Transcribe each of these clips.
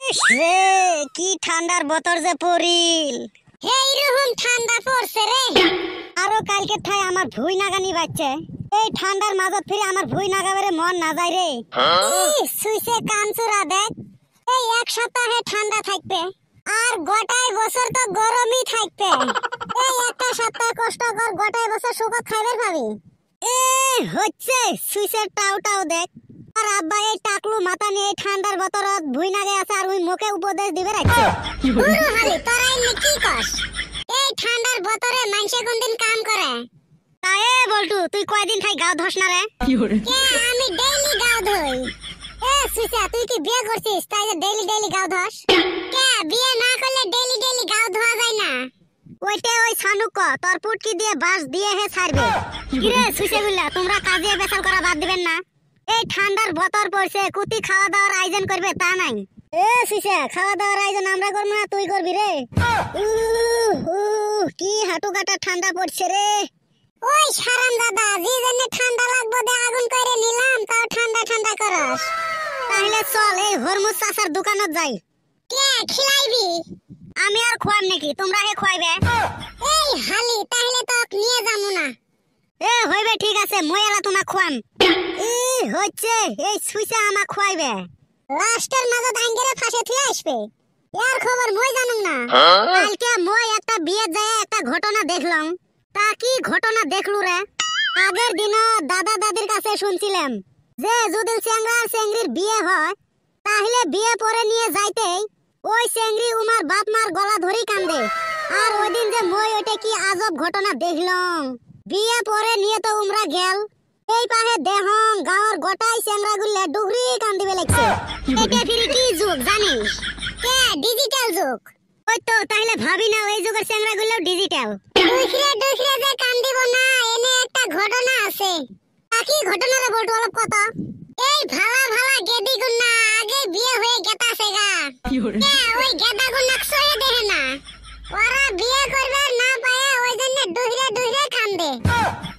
রে কি ঠান্ডার বতর যে পড়িল, এইরকম ঠান্ডা পড়ছে রে। আরো কালকে ঠাই আমার ভুই নাগানি বাচ্চা, এই ঠান্ডার মাঝত ফিরে আমার ভুই নাগাবেরে মন না যায় রে। সুইসে কানচুরা দেখ, এই এক সপ্তাহে ঠান্ডা থাকবে আর গোটাই বছর তো গরমই থাকবে। এই একটা সপ্তাহ কষ্ট কর, গোটাই বছর সুখত খাইবে পাবি। হচ্ছে সুইসের টাও দেখ। আর আব্বা এই টাকলু মাথা নিয়ে ঠান্ডার বতরত ভুই নাগে আছে আর ওই মুখে উপদেশ দিবে রাখছে। গুরু হালি তোরাই নি কি কস? এই ঠান্ডার বতরে মানুষে কোনদিন কাম করে? তাই বলটু তুই কয়দিন খাই গাও ধস না রে? কে আমি ডেইলি গাও ধই। সুইসা তুই কি বিয়ে করছিস তাই যে ডেইলি গাও ধস? কে বিয়ে না করলে ডেইলি গাও ধোয়া যায় না? ওইটা ওই ছানুক তোর পুটকি দিয়ে বাস দিয়ে হে ছাড়বে। কি রে সুইসা গুলা তোমরা কাজে বেসাল করা বাদ দিবেন না? এই ঠান্ডার বতর পড়ছে, কুতি খাওয়া দাওয়ার আয়োজন করবে তা নাই। সুইসা খাওয়া দাওয়ার আয়োজন আমরা করবো না তুই করবি রে। কি হাঁটু কাটা ঠান্ডা পড়ছে রে। ওই সারাম দাদা জি জন্য ঠান্ডা লাগবে দে আগুন করে নিলাম, তাও ঠান্ডা করস। তাহলে চল এই হরমুজ চাচার দোকানত যাই। কে খিলাইবি? আমি আর খোয়াম নাকি, তোমরা হে খোয়াইবে? এই হালি তাহলে তো নিয়ে যামু না। হইবে ঠিক আছে, মই এলা তোমা খোয়াম। হচ্ছে এই সুইসা আমা খোয়াইবে। লাস্টের মাঝে আঙ্গেরে ফাঁসে থুই আসবে। এর খবর মই জানুম না। কালকে মই একটা বিয়ে যায় একটা ঘটনা দেখলাম। তা কি ঘটনা দেখলু রে? আগের দিন দাদা দাদির কাছে শুনছিলাম যে যদি চেংড়া আর চেংড়ির বিয়ে হয় তাহলে বিয়ে পরে নিয়ে যাইতেই ওই চেংড়ি উমার বাপ মার গলা ধরেই কান্দে। আর ওই দিন যে মই ওইটা কি আজব ঘটনা দেখলাম। বিয়ে পরে নিয়ে তো উমরা গেল, এই পাহে দেহং গাঁর গোটাই চেংড়া গুলা ডুগরি কান্দিবে লাগছে। এটা ফিরে কি যুগ জানিস? কে ডিজিটাল যুগ। ওই তো তাহলে ভাবি না এই যুগের চেংড়া গুলো ডিজিটাল। দুখরে যে কান্দিব না, এনে একটা ঘটনা আছে। কি ঘটনা রে বলতো অলপ কথা। এই ভালা গেদি গুন্না আগে বিয়ে হয়ে গেতাছে গা। কে ওই গেদা গুন্না সয়ে দেহে না, ওরা বিয়ে করবে না পায় ওই জন্য দুহরে কান্দে।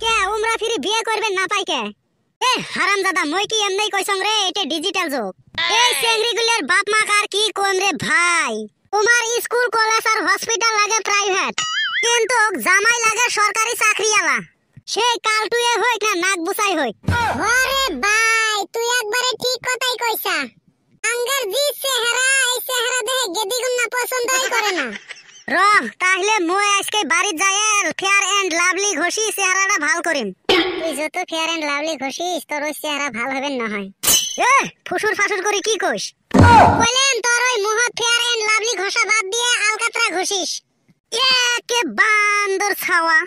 কে উমরা ফিরে বিয়ে করবে না পায় কে? হারামজাদা মই কি এমনি কইছং রে এটা ডিজিটাল যুগ। এই চেংড়িগুলোর বাপ মা কার কি কোন রে ভাই। তোমার স্কুল কলেজ আর হসপিটাল লাগে প্রাইভেট, কিন্তু জামাই লাগে সরকারি চাকরিওয়ালা। সেই কালটুয়ে হইক না নাক বুসাই হইক। ওরে ভাই তুই একবারে ঠিক কথাই কইছা। আঙ্গার জি চেহারা এই চেহারা দেখে গেদিগুন্না পছন্দই করে না। তাহলে মই আজকে বাড়ি যাই ফেয়ার এন্ড লাভলি ঘষি চেহারাটা ভাল করিম। তুই যত ফেয়ার এন্ড লাভলি ঘষিস তোর ওই চেহারা ভাল হবে না হয়। ফুসুর ফাসুর করে কি কইস? বলেন তোর ওই মুহ ফেয়ার এন্ড লাভলি ঘষা বাদ দিয়ে আলকাতরা ঘষিস। কে বান্দর ছাওয়া।